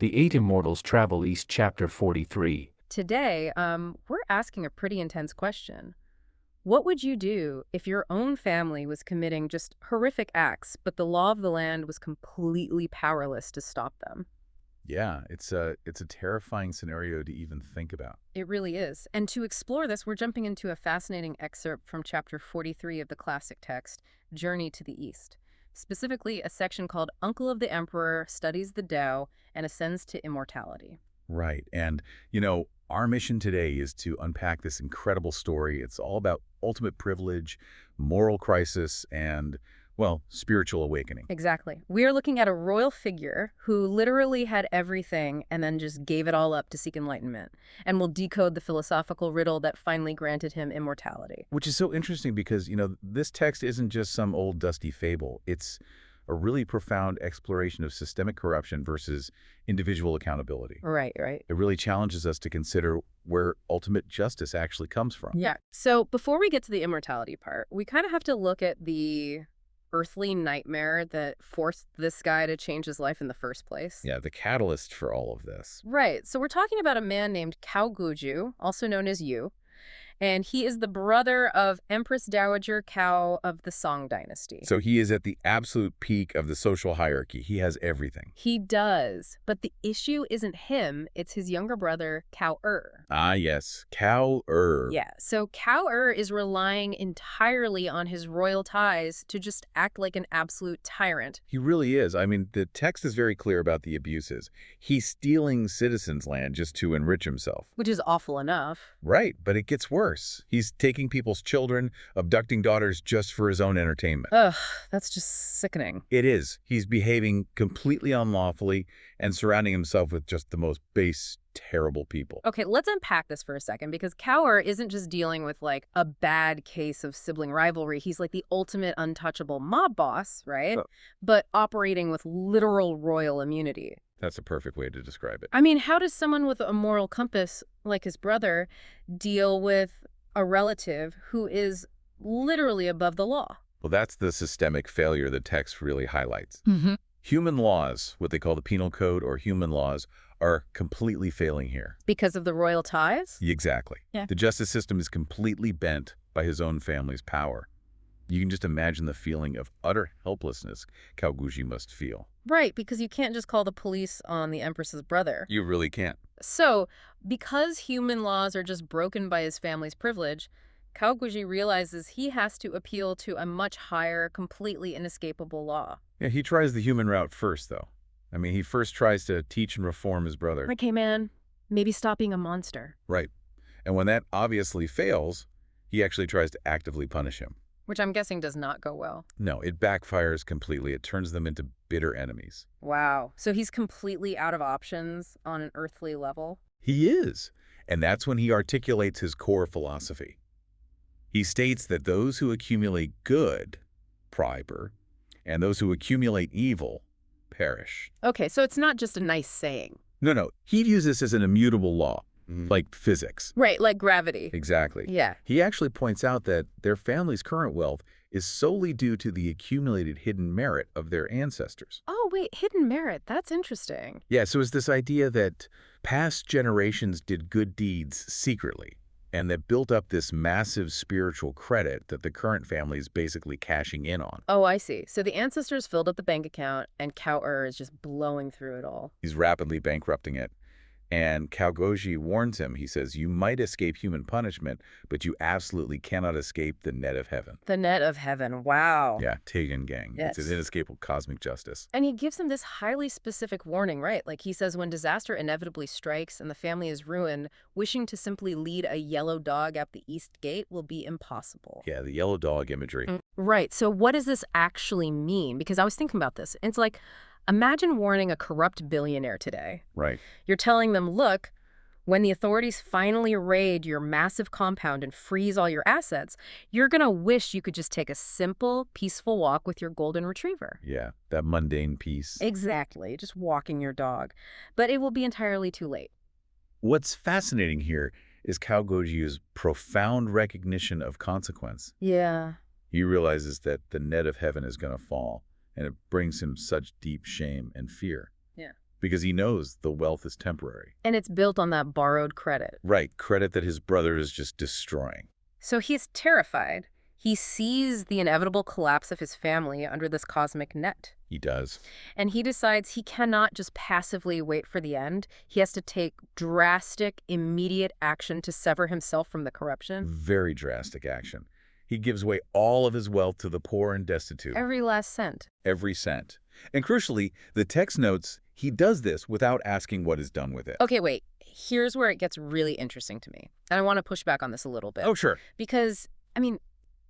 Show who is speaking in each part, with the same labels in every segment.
Speaker 1: The Eight Immortals Travel East, Chapter 43.
Speaker 2: Today, we're asking a pretty intense question. What would you do if your own family was committing just horrific acts, but the law of the land was completely powerless to stop them?
Speaker 3: Yeah, it's a terrifying scenario to even think about.
Speaker 2: It really is. And to explore this, we're jumping into a fascinating excerpt from chapter 43 of the classic text, Journey to the East. Specifically, a section called Uncle of the Emperor Studies the Tao and Ascends to Immortality.
Speaker 3: Right. And, our mission today is to unpack this incredible story. It's all about ultimate privilege, moral crisis, and, well, spiritual awakening.
Speaker 2: Exactly. We are looking at a royal figure who literally had everything and then just gave it all up to seek enlightenment. And we'll decode the philosophical riddle that finally granted him immortality.
Speaker 3: Which is so interesting because, this text isn't just some old dusty fable. It's a really profound exploration of systemic corruption versus individual accountability.
Speaker 2: Right.
Speaker 3: It really challenges us to consider where ultimate justice actually comes from.
Speaker 2: Yeah. So before we get to the immortality part, we kind of have to look at the earthly nightmare that forced this guy to change his life in the first place.
Speaker 3: Yeah, the catalyst for all of this.
Speaker 2: Right. So we're talking about a man named Guojiu, also known as Yu. And he is the brother of Empress Dowager Cao of the Song Dynasty.
Speaker 3: So he is at the absolute peak of the social hierarchy. He has everything.
Speaker 2: He does. But the issue isn't him, it's his younger brother, Cao Er.
Speaker 3: Ah, yes. Cao Er.
Speaker 2: Yeah, so Cao Er is relying entirely on his royal ties to just act like an absolute tyrant.
Speaker 3: He really is. I mean, the text is very clear about the abuses. He's stealing citizens' land just to enrich himself.
Speaker 2: Which is awful enough.
Speaker 3: Right, but it gets worse. He's taking people's children, abducting daughters just for his own entertainment.
Speaker 2: Ugh, that's just sickening.
Speaker 3: It is. He's behaving completely unlawfully and surrounding himself with just the most base, terrible people.
Speaker 2: Okay, let's unpack this for a second, because Cao Er isn't just dealing with, like, a bad case of sibling rivalry. He's like the ultimate untouchable mob boss, right? But operating with literal royal immunity.
Speaker 3: That's a perfect way to describe it.
Speaker 2: I mean, how does someone with a moral compass, like his brother, deal with a relative who is literally above the law?
Speaker 3: Well, that's the systemic failure the text really highlights.
Speaker 2: Mm-hmm.
Speaker 3: Human laws, what they call the penal code or human laws, are completely failing here.
Speaker 2: Because of the royal ties?
Speaker 3: Exactly.
Speaker 2: Yeah.
Speaker 3: The justice system is completely bent by his own family's power. You can just imagine the feeling of utter helplessness Guojiu must feel.
Speaker 2: Right, because you can't just call the police on the Empress's brother.
Speaker 3: You really can't.
Speaker 2: So, because human laws are just broken by his family's privilege, Guojiu realizes he has to appeal to a much higher, completely inescapable law.
Speaker 3: Yeah, he tries the human route first, though. I mean, he first tries to teach and reform his brother.
Speaker 2: Okay, man, maybe stop being a monster.
Speaker 3: Right. And when that obviously fails, he actually tries to actively punish him.
Speaker 2: Which I'm guessing does not go well.
Speaker 3: No, it backfires completely. It turns them into bitter enemies.
Speaker 2: Wow. So he's completely out of options on an earthly level?
Speaker 3: He is. And that's when he articulates his core philosophy. He states that those who accumulate good, prosper, and those who accumulate evil, perish.
Speaker 2: Okay, so it's not just a nice saying.
Speaker 3: No. He views this as an immutable law, like physics.
Speaker 2: Right, like gravity.
Speaker 3: Exactly.
Speaker 2: Yeah.
Speaker 3: He actually points out that their family's current wealth is solely due to the accumulated hidden merit of their ancestors.
Speaker 2: Oh, wait, hidden merit. That's interesting.
Speaker 3: Yeah, so it's this idea that past generations did good deeds secretly, and that built up this massive spiritual credit that the current family is basically cashing in on.
Speaker 2: Oh, I see. So the ancestors filled up the bank account, and Cao Er is just blowing through it all.
Speaker 3: He's rapidly bankrupting it. And Guojiu warns him, he says, you might escape human punishment, but you absolutely cannot escape the net of heaven.
Speaker 2: The net of heaven. Wow.
Speaker 3: Yeah, Tegan Gang.
Speaker 2: Yes.
Speaker 3: It's an inescapable cosmic justice.
Speaker 2: And he gives him this highly specific warning, right? Like he says, when disaster inevitably strikes and the family is ruined, wishing to simply lead a yellow dog out the east gate will be impossible.
Speaker 3: Yeah, the yellow dog imagery.
Speaker 2: Right. So what does this actually mean? Because I was thinking about this. It's like, imagine warning a corrupt billionaire today.
Speaker 3: Right.
Speaker 2: You're telling them, look, when the authorities finally raid your massive compound and freeze all your assets, you're going to wish you could just take a simple, peaceful walk with your golden retriever.
Speaker 3: Yeah, that mundane peace.
Speaker 2: Exactly, just walking your dog. But it will be entirely too late.
Speaker 3: What's fascinating here is Guojiu's profound recognition of consequence.
Speaker 2: Yeah.
Speaker 3: He realizes that the net of heaven is going to fall, and it brings him such deep shame and fear.
Speaker 2: Yeah.
Speaker 3: because he knows the wealth is temporary.
Speaker 2: And it's built on that borrowed credit.
Speaker 3: Right, credit that his brother is just destroying.
Speaker 2: So he's terrified. He sees the inevitable collapse of his family under this cosmic net.
Speaker 3: He does.
Speaker 2: And he decides he cannot just passively wait for the end. He has to take drastic, immediate action to sever himself from the corruption.
Speaker 3: Very drastic action. He gives away all of his wealth to the poor and destitute.
Speaker 2: Every last cent.
Speaker 3: Every cent. And crucially, the text notes he does this without asking what is done with it.
Speaker 2: Okay, wait. Here's where it gets really interesting to me. And I want to push back on this a little bit.
Speaker 3: Oh, sure.
Speaker 2: Because, I mean,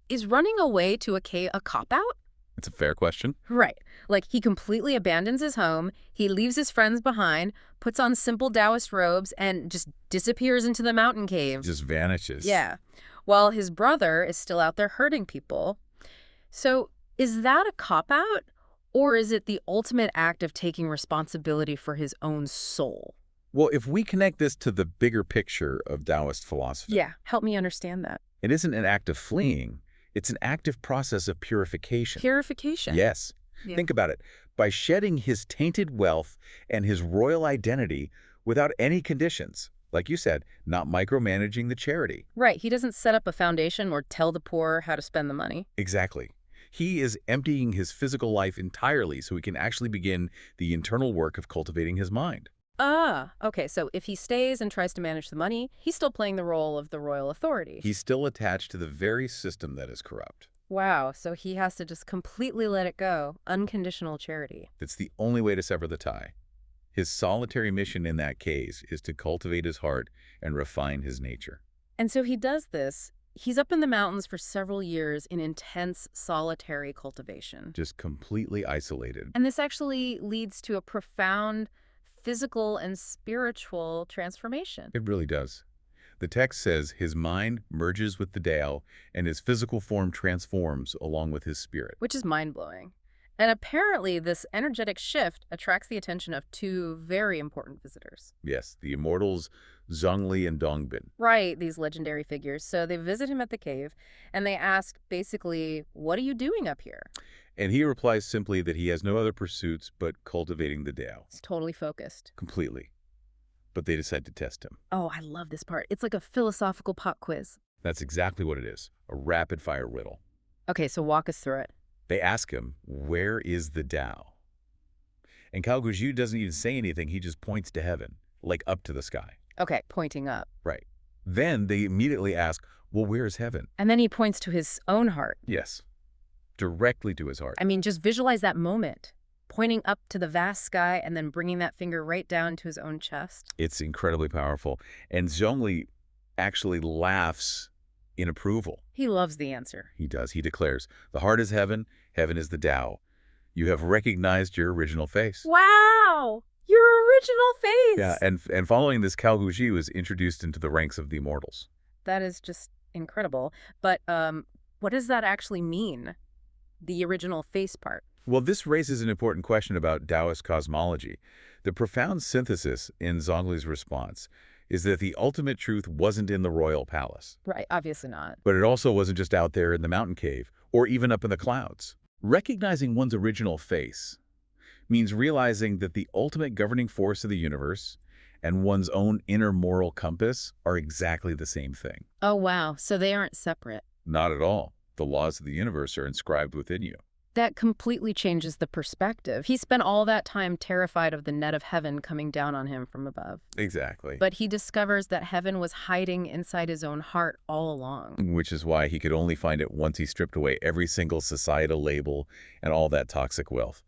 Speaker 2: is running away to a cave a cop-out?
Speaker 3: It's a fair question.
Speaker 2: Right. Like, he completely abandons his home, he leaves his friends behind, puts on simple Taoist robes, and just disappears into the mountain cave.
Speaker 3: Just vanishes.
Speaker 2: Yeah. While his brother is still out there hurting people. So, is that a cop-out? Or is it the ultimate act of taking responsibility for his own soul?
Speaker 3: Well, if we connect this to the bigger picture of Taoist philosophy,
Speaker 2: Yeah, help me understand that.
Speaker 3: it isn't an act of fleeing. It's an active process of purification.
Speaker 2: Purification.
Speaker 3: Yes.
Speaker 2: Yeah.
Speaker 3: Think about it. By shedding his tainted wealth and his royal identity without any conditions, like you said, not micromanaging the charity.
Speaker 2: Right. He doesn't set up a foundation or tell the poor how to spend the money.
Speaker 3: Exactly. He is emptying his physical life entirely so he can actually begin the internal work of cultivating his mind.
Speaker 2: Ah, okay. So if he stays and tries to manage the money, he's still playing the role of the royal authority.
Speaker 3: He's still attached to the very system that is corrupt.
Speaker 2: Wow. So he has to just completely let it go. Unconditional charity.
Speaker 3: It's the only way to sever the tie. His solitary mission in that case is to cultivate his heart and refine his nature.
Speaker 2: And so he does this. He's up in the mountains for several years in intense solitary cultivation.
Speaker 3: Just completely isolated.
Speaker 2: And this actually leads to a profound physical and spiritual transformation.
Speaker 3: It really does. The text says his mind merges with the Tao and his physical form transforms along with his spirit.
Speaker 2: Which is mind-blowing. And apparently this energetic shift attracts the attention of two very important visitors.
Speaker 3: Yes, the immortals Zhongli and Dongbin.
Speaker 2: Right, these legendary figures. So they visit him at the cave and they ask basically, what are you doing up here?
Speaker 3: And he replies simply that he has no other pursuits but cultivating the Tao.
Speaker 2: He's totally focused.
Speaker 3: Completely. But they decide to test him.
Speaker 2: Oh, I love this part. It's like a philosophical pop quiz.
Speaker 3: That's exactly what it is. A rapid-fire riddle.
Speaker 2: Okay, so walk us through it.
Speaker 3: They ask him, where is the Tao? And Guojiu doesn't even say anything. He just points to heaven, like up to the sky.
Speaker 2: Okay, pointing up.
Speaker 3: Right. Then they immediately ask, well, where is heaven?
Speaker 2: And then he points to his own heart.
Speaker 3: Yes. Directly to his heart.
Speaker 2: I mean, just visualize that moment. Pointing up to the vast sky and then bringing that finger right down to his own chest.
Speaker 3: It's incredibly powerful. And Zhongli actually laughs in approval.
Speaker 2: He loves the answer.
Speaker 3: He does. He declares, the heart is heaven, heaven is the Tao. You have recognized your original face.
Speaker 2: Wow! Your original face!
Speaker 3: Yeah, and following this, Guojiu is introduced into the ranks of the immortals.
Speaker 2: That is just incredible. But what does that actually mean? The original face part.
Speaker 3: Well, this raises an important question about Taoist cosmology. The profound synthesis in Zhongli's response is that the ultimate truth wasn't in the royal palace.
Speaker 2: Right, obviously not.
Speaker 3: But it also wasn't just out there in the mountain cave or even up in the clouds. Recognizing one's original face means realizing that the ultimate governing force of the universe and one's own inner moral compass are exactly the same thing.
Speaker 2: Oh, wow. So they aren't separate.
Speaker 3: Not at all. The laws of the universe are inscribed within you.
Speaker 2: That completely changes the perspective. He spent all that time terrified of the net of heaven coming down on him from above.
Speaker 3: Exactly.
Speaker 2: But he discovers that heaven was hiding inside his own heart all along.
Speaker 3: Which is why he could only find it once he stripped away every single societal label and all that toxic wealth.